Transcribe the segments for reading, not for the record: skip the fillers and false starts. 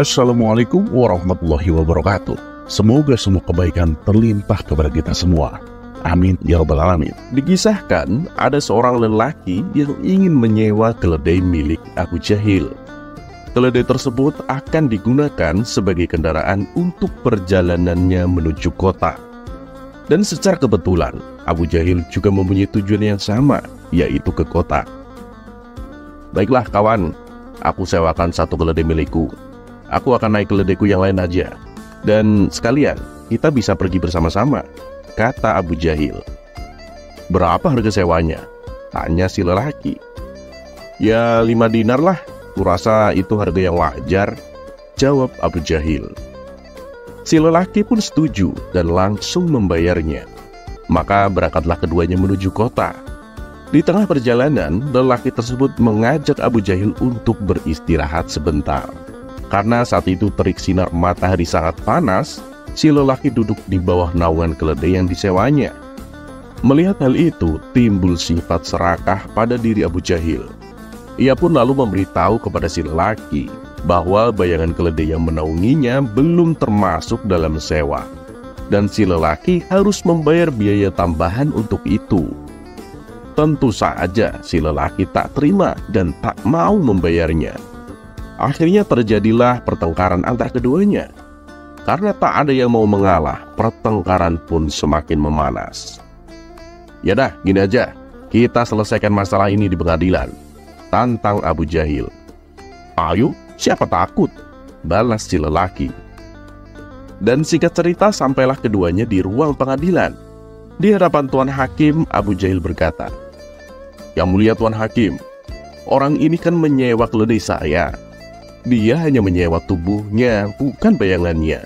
Assalamualaikum warahmatullahi wabarakatuh. Semoga semua kebaikan terlimpah kepada kita semua. Amin ya rabbal alamin. Dikisahkan ada seorang lelaki yang ingin menyewa keledai milik Abu Jahil. Keledai tersebut akan digunakan sebagai kendaraan untuk perjalanannya menuju kota. Dan secara kebetulan Abu Jahil juga mempunyai tujuan yang sama, yaitu ke kota. Baiklah kawan, aku sewakan satu keledai milikku. Aku akan naik keledaiku yang lain aja. Dan sekalian, kita bisa pergi bersama-sama, kata Abu Jahil. Berapa harga sewanya? Tanya si lelaki. Ya 5 dinar lah, kurasa itu harga yang wajar, jawab Abu Jahil. Si lelaki pun setuju dan langsung membayarnya. Maka berangkatlah keduanya menuju kota. Di tengah perjalanan, lelaki tersebut mengajak Abu Jahil untuk beristirahat sebentar. Karena saat itu terik sinar matahari sangat panas, si lelaki duduk di bawah naungan keledai yang disewanya. Melihat hal itu, timbul sifat serakah pada diri Abu Jahil. Ia pun lalu memberitahu kepada si lelaki bahwa bayangan keledai yang menaunginya belum termasuk dalam sewa. Dan si lelaki harus membayar biaya tambahan untuk itu. Tentu saja si lelaki tak terima dan tak mau membayarnya. Akhirnya terjadilah pertengkaran antar keduanya. Karena tak ada yang mau mengalah, pertengkaran pun semakin memanas. Ya dah, gini aja, kita selesaikan masalah ini di pengadilan, tantang Abu Jahil. Ayo, siapa takut? Balas si lelaki. Dan singkat cerita, sampailah keduanya di ruang pengadilan. Di hadapan Tuan Hakim, Abu Jahil berkata, "Yang mulia Tuan Hakim, orang ini kan menyewa keledai saya. Dia hanya menyewa tubuhnya, bukan bayangannya.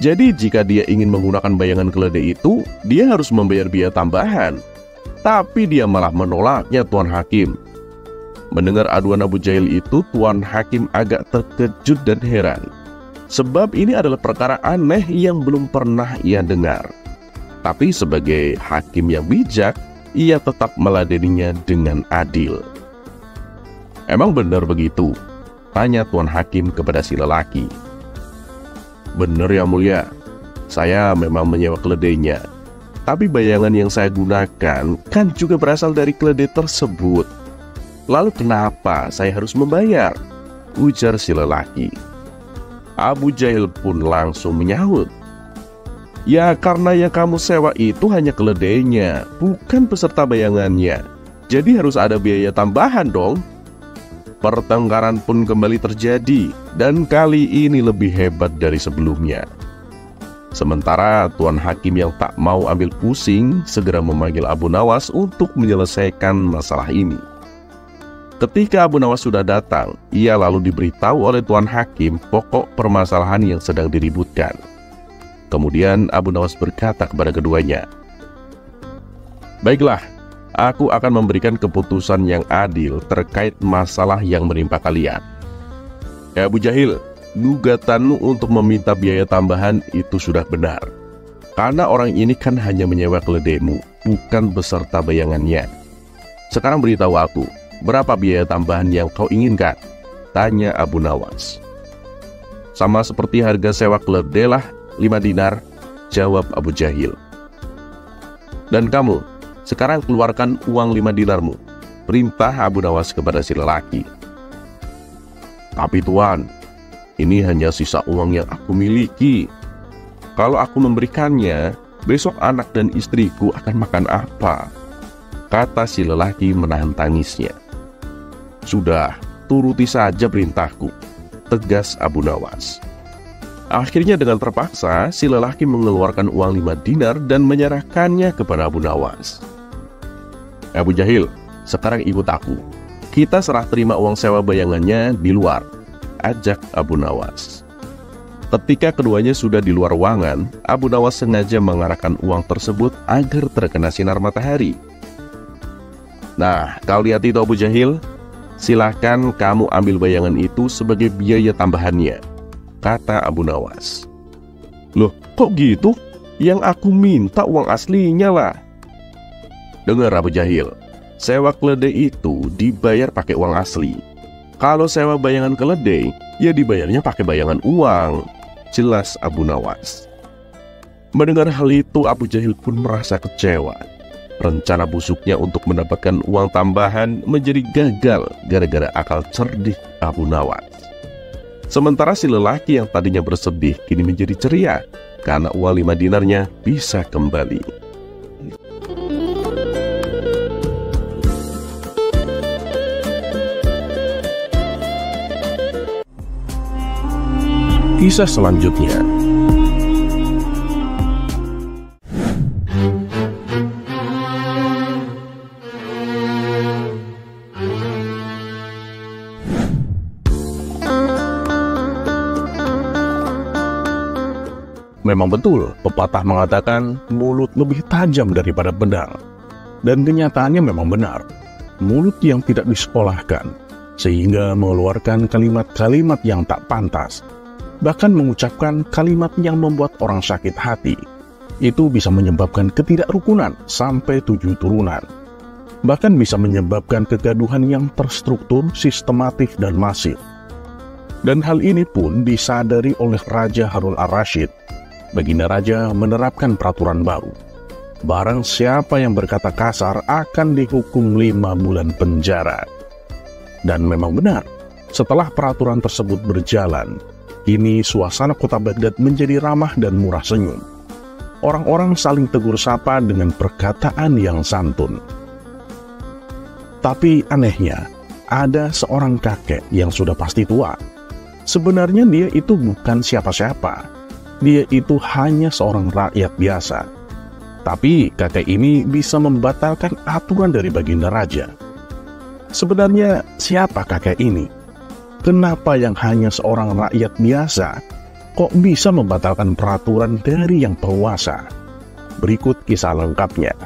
Jadi jika dia ingin menggunakan bayangan keledai itu, dia harus membayar biaya tambahan. Tapi dia malah menolaknya, Tuan Hakim." Mendengar aduan Abu Jahil itu, Tuan Hakim agak terkejut dan heran. Sebab ini adalah perkara aneh yang belum pernah ia dengar. Tapi sebagai hakim yang bijak, ia tetap meladeninya dengan adil. "Emang benar begitu?" tanya Tuan Hakim kepada si lelaki. "Benar ya mulia, saya memang menyewa keledainya. Tapi bayangan yang saya gunakan kan juga berasal dari keledai tersebut. Lalu kenapa saya harus membayar?" ujar si lelaki. Abu Jahil pun langsung menyahut, "Ya karena yang kamu sewa itu hanya keledainya, bukan peserta bayangannya. Jadi harus ada biaya tambahan dong." Pertengkaran pun kembali terjadi, dan kali ini lebih hebat dari sebelumnya. Sementara Tuan Hakim yang tak mau ambil pusing segera memanggil Abu Nawas untuk menyelesaikan masalah ini. Ketika Abu Nawas sudah datang, ia lalu diberitahu oleh Tuan Hakim pokok permasalahan yang sedang diributkan. Kemudian Abu Nawas berkata kepada keduanya, "Baiklah, aku akan memberikan keputusan yang adil terkait masalah yang menimpa kalian. Abu Jahil, gugatanmu untuk meminta biaya tambahan itu sudah benar. Karena orang ini kan hanya menyewa keledaimu, bukan beserta bayangannya. Sekarang beritahu aku, berapa biaya tambahan yang kau inginkan?" tanya Abu Nawas. "Sama seperti harga sewa keledai lah, 5 dinar, jawab Abu Jahil. "Dan kamu, sekarang keluarkan uang 5 dinarmu, perintah Abu Nawas kepada si lelaki. "Tapi Tuan, ini hanya sisa uang yang aku miliki. Kalau aku memberikannya, besok anak dan istriku akan makan apa?" kata si lelaki menahan tangisnya. "Sudah, turuti saja perintahku," tegas Abu Nawas. Akhirnya dengan terpaksa, si lelaki mengeluarkan uang 5 dinar dan menyerahkannya kepada Abu Nawas. "Abu Jahil, sekarang ikut aku. Kita serah terima uang sewa bayangannya di luar," ajak Abu Nawas. Ketika keduanya sudah di luar ruangan, Abu Nawas sengaja mengarahkan uang tersebut agar terkena sinar matahari. "Nah, kau lihat itu Abu Jahil, silahkan kamu ambil bayangan itu sebagai biaya tambahannya," kata Abu Nawas. Loh, kok gitu? Yang aku minta uang aslinya lah. Dengar Abu Jahil, sewa keledai itu dibayar pakai uang asli. Kalau sewa bayangan keledai, ya dibayarnya pakai bayangan uang. Jelas Abu Nawas. Mendengar hal itu, Abu Jahil pun merasa kecewa. Rencana busuknya untuk mendapatkan uang tambahan menjadi gagal gara-gara akal cerdik Abu Nawas. Sementara si lelaki yang tadinya bersedih kini menjadi ceria karena uang 5 dinarnya bisa kembali. Kisah selanjutnya. Memang betul, pepatah mengatakan mulut lebih tajam daripada pedang. Dan kenyataannya memang benar. Mulut yang tidak disekolahkan, sehingga mengeluarkan kalimat-kalimat yang tak pantas, bahkan mengucapkan kalimat yang membuat orang sakit hati, itu bisa menyebabkan ketidakrukunan sampai 7 turunan. Bahkan bisa menyebabkan kegaduhan yang terstruktur, sistematif, dan masif. Dan hal ini pun disadari oleh Raja Harun al-Rasyid. Baginda Raja menerapkan peraturan baru. Barang siapa yang berkata kasar akan dihukum 5 bulan penjara. Dan memang benar, setelah peraturan tersebut berjalan, kini suasana kota Baghdad menjadi ramah dan murah senyum. Orang-orang saling tegur sapa dengan perkataan yang santun. Tapi anehnya, ada seorang kakek yang sudah pasti tua. Sebenarnya dia itu bukan siapa-siapa. Dia itu hanya seorang rakyat biasa. Tapi kakek ini bisa membatalkan aturan dari Baginda Raja. Sebenarnya siapa kakek ini? Kenapa yang hanya seorang rakyat biasa kok bisa membatalkan peraturan dari yang penguasa? Berikut kisah lengkapnya.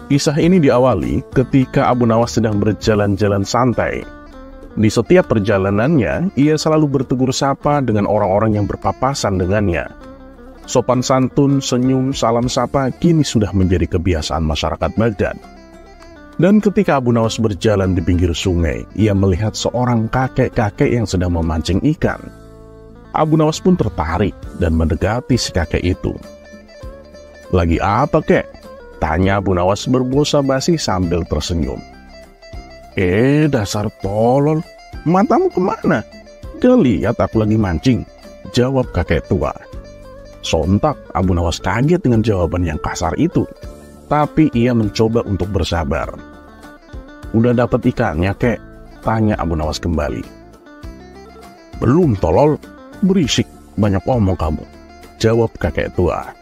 Kisah ini diawali ketika Abu Nawas sedang berjalan-jalan santai. Di setiap perjalanannya, ia selalu bertegur sapa dengan orang-orang yang berpapasan dengannya. Sopan santun, senyum, salam sapa kini sudah menjadi kebiasaan masyarakat Baghdad. Dan ketika Abu Nawas berjalan di pinggir sungai, ia melihat seorang kakek-kakek yang sedang memancing ikan. Abu Nawas pun tertarik dan mendekati si kakek itu. "Lagi apa, kek?" tanya Abu Nawas berbosa basi sambil tersenyum. Dasar tolol, matamu kemana? Gak lihat aku lagi mancing, jawab kakek tua. Sontak Abu Nawas kaget dengan jawaban yang kasar itu, tapi ia mencoba untuk bersabar. Udah dapat ikannya, kek? Tanya Abu Nawas kembali. Belum, tolol, berisik, banyak omong kamu, jawab kakek tua.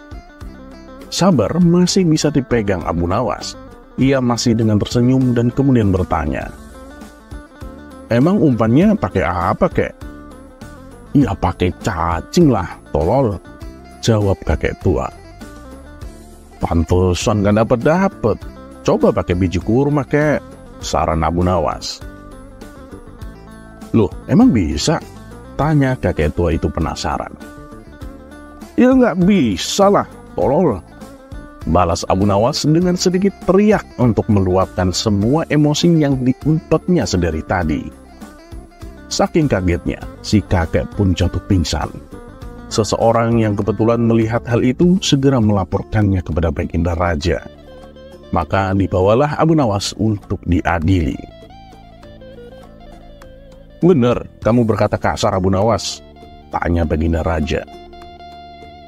Sabar masih bisa dipegang Abu Nawas. Ia masih dengan tersenyum dan kemudian bertanya, "Emang umpannya pakai apa, kek?" "Ya pakai cacing lah, tolol," jawab kakek tua. "Pantesan gak dapet-dapet. Coba pakai biji kurma, kek," saran Abu Nawas. "Loh, emang bisa?" tanya kakek tua itu penasaran. "Ya nggak bisa lah, tolol," balas Abu Nawas dengan sedikit teriak untuk meluapkan semua emosi yang diumpetnya sedari tadi. Saking kagetnya, si kakek pun jatuh pingsan. Seseorang yang kebetulan melihat hal itu segera melaporkannya kepada Baginda Raja. Maka dibawalah Abu Nawas untuk diadili. "Benar, kamu berkata kasar, Abu Nawas?" tanya Baginda Raja.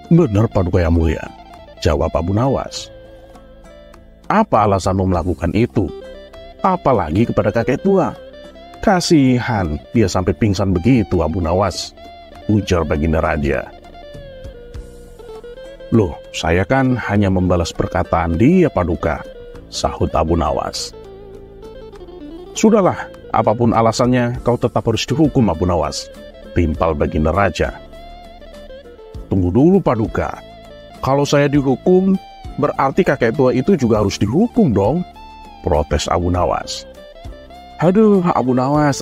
"Benar, Paduka Yang Mulia," jawab Abu Nawas. "Apa alasanmu melakukan itu? Apalagi kepada kakek tua? Kasihan, dia sampai pingsan begitu, Abu Nawas," ujar Baginda Raja. "Loh, saya kan hanya membalas perkataan dia, Paduka," sahut Abu Nawas. "Sudahlah, apapun alasannya, kau tetap harus dihukum, Abu Nawas," timpal Baginda Raja. "Tunggu dulu, Paduka. Kalau saya dihukum, berarti kakek tua itu juga harus dihukum dong," protes Abu Nawas. "Aduh, Abu Nawas,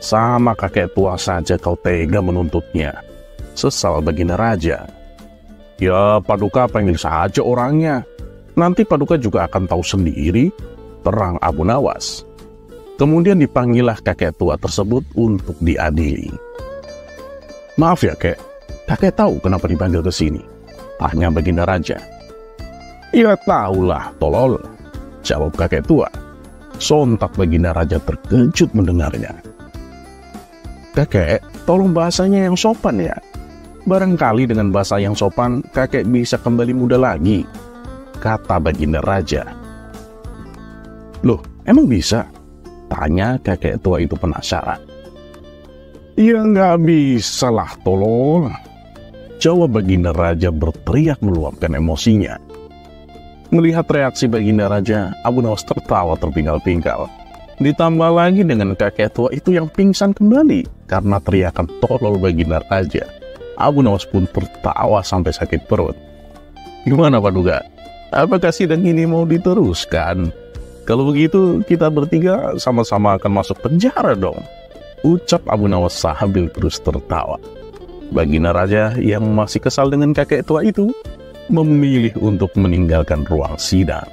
sama kakek tua saja kau tega menuntutnya. Sesal Baginda Raja. Ya, Paduka panggil saja orangnya. Nanti Paduka juga akan tahu sendiri, terang Abu Nawas. Kemudian dipanggillah kakek tua tersebut untuk diadili. Maaf ya, Kek. Kakek tahu kenapa dipanggil ke sini? Tanya Baginda Raja. Ya tahulah, tolol. Jawab kakek tua. Sontak Baginda Raja terkejut mendengarnya. Kakek, tolong bahasanya yang sopan ya. Barangkali dengan bahasa yang sopan, kakek bisa kembali muda lagi, kata Baginda Raja. Loh, emang bisa? Tanya kakek tua itu penasaran. Ya nggak bisa lah, tolol. Jawab Baginda Raja berteriak meluapkan emosinya. Melihat reaksi Baginda Raja, Abu Nawas tertawa terpinggal-pinggal. Ditambah lagi dengan kakek tua itu yang pingsan kembali karena teriakan tolol Baginda Raja. Abu Nawas pun tertawa sampai sakit perut. Gimana Paduka? Apakah sidang ini mau diteruskan? Kalau begitu kita bertiga sama-sama akan masuk penjara dong, ucap Abu Nawas sambil terus tertawa. Baginda Raja yang masih kesal dengan kakek tua itu memilih untuk meninggalkan ruang sidang.